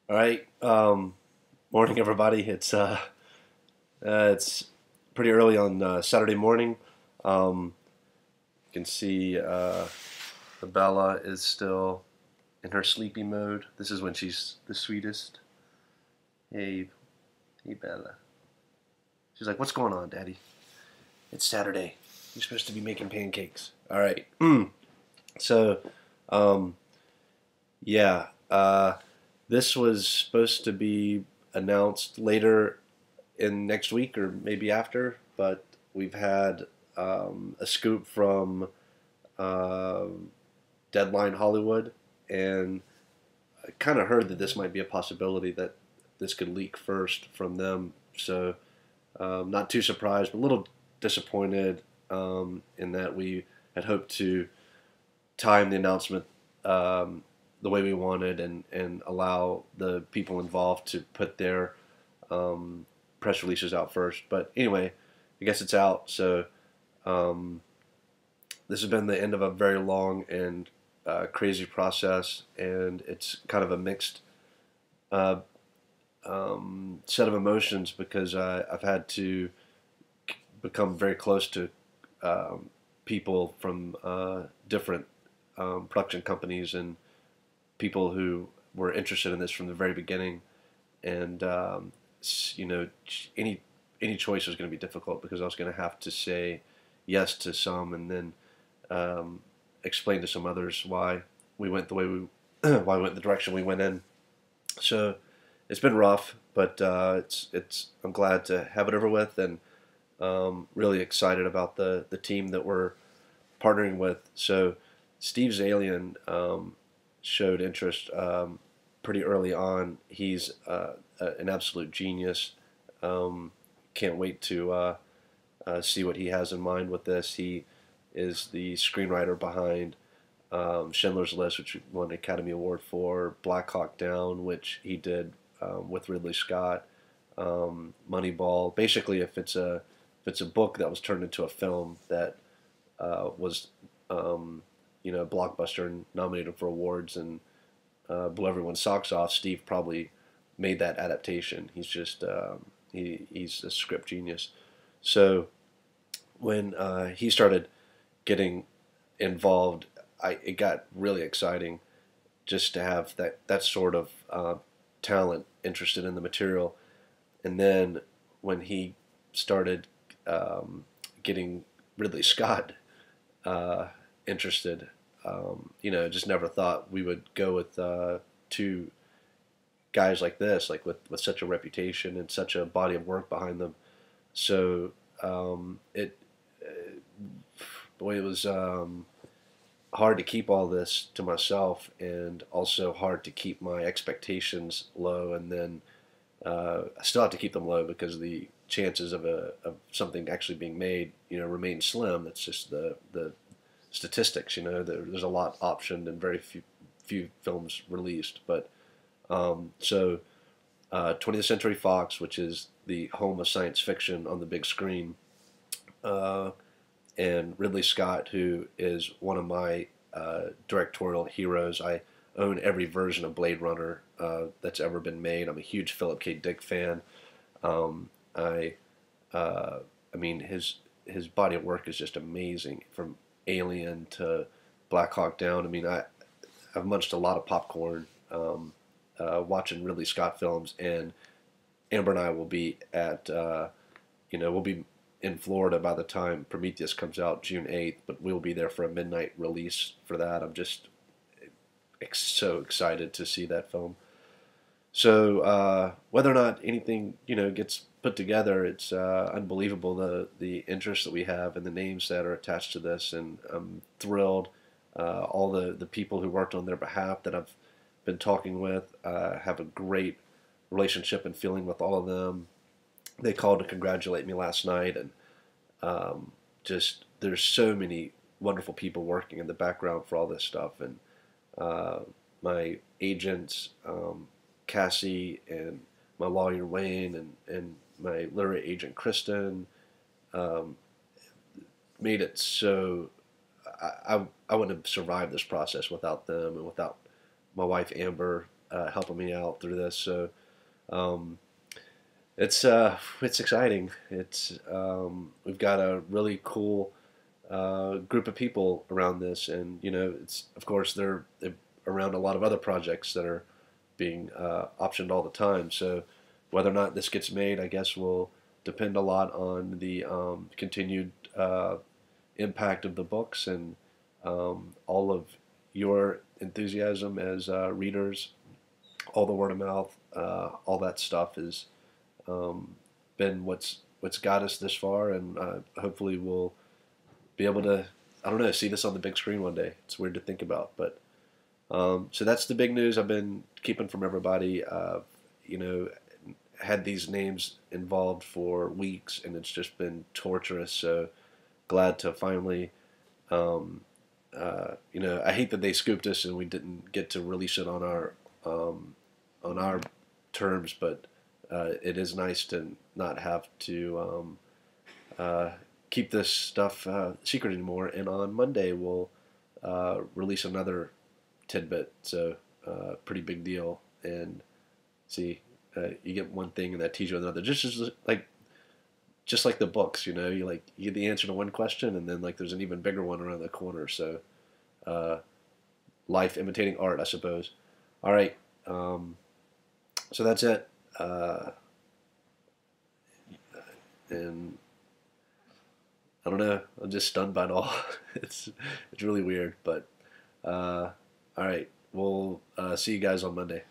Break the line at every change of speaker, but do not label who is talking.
All right. Morning, everybody. It's pretty early on Saturday morning. You can see the Bella is still in her sleepy mode. This is when she's the sweetest. Hey, hey, Bella. She's like, "What's going on, Daddy? It's Saturday. You're supposed to be making pancakes." All right. So, um, yeah. This was supposed to be announced later in next week or maybe after, but we've had a scoop from uh, Deadline Hollywood, and I kind of heard that this might be a possibility that this could leak first from them. So, not too surprised, but a little disappointed in that we had hoped to time the announcement the way we wanted and allow the people involved to put their um, press releases out first. But anyway, I guess it's out. So um, this has been the end of a very long and crazy process, and it's kind of a mixed uh, set of emotions because I've had to become very close to people from different production companies and people who were interested in this from the very beginning, and you know, any choice was going to be difficult because I was going to have to say yes to some and then um, explain to some others why we went the way we why we went the direction we went in. So it's been rough, but it's I'm glad to have it over with, and really excited about the team that we're partnering with. So Steve's Alien showed interest pretty early on. He's an absolute genius. Um, can't wait to see what he has in mind with this. He is the screenwriter behind Schindler's List, which won an Academy Award for, Black Hawk Down, which he did with Ridley Scott, Moneyball. Basically, if it's a book that was turned into a film that was blockbuster and nominated for awards and blew everyone's socks off, Steve probably made that adaptation. He's just he's a script genius. So when he started getting involved, it got really exciting just to have that sort of talent interested in the material. And then when he started getting Ridley Scott uh, interested, just never thought we would go with two guys like this, like with such a reputation and such a body of work behind them. So it, boy, it was hard to keep all this to myself, and also hard to keep my expectations low. And then I still have to keep them low because the chances of something actually being made, remain slim. That's just the statistics. There's a lot optioned and very few films released. But 20th Century Fox, which is the home of science fiction on the big screen, uh, and Ridley Scott, who is one of my directorial heroes. I own every version of Blade Runner that's ever been made. I'm a huge Philip K. Dick fan. Um, I, I mean, his body of work is just amazing, from Alien to Black Hawk Down. I mean, I've munched a lot of popcorn watching Ridley Scott films, and Amber and I will be we'll be in Florida by the time Prometheus comes out June 8th, but we'll be there for a midnight release for that. I'm just so excited to see that film. So whether or not anything gets put together, it's unbelievable the interest that we have and the names that are attached to this, and I'm thrilled. All the people who worked on their behalf that I've been talking with have a great relationship and feeling with all of them. They called to congratulate me last night, and just there's so many wonderful people working in the background for all this stuff, and uh, my agents, Cassie, and my lawyer Wayne, and my literary agent Kristen, um, made it so I wouldn't have survived this process without them and without my wife Amber. helping me out through this. So um, it's exciting. It's we've got a really cool group of people around this, and it's of course they're around a lot of other projects that are being optioned all the time. So whether or not this gets made, I guess will depend a lot on the continued impact of the books and all of your enthusiasm as readers, all the word of mouth, all that stuff has been what's got us this far, and hopefully we'll be able to, I don't know, see this on the big screen one day. It's weird to think about, but so that's the big news I've been keeping from everybody. You know, had these names involved for weeks, and it's just been torturous. So glad to finally, I hate that they scooped us and we didn't get to release it on our terms, but it is nice to not have to keep this stuff secret anymore. And on Monday we'll release another tidbit, so pretty big deal. And see, you get one thing and that teaches you another. Just like the books, you get the answer to one question, and then like there's an even bigger one around the corner. So uh, life imitating art, I suppose. All right, so that's it. And I don't know. I'm just stunned by it all. It's really weird, but all right. We'll see you guys on Monday.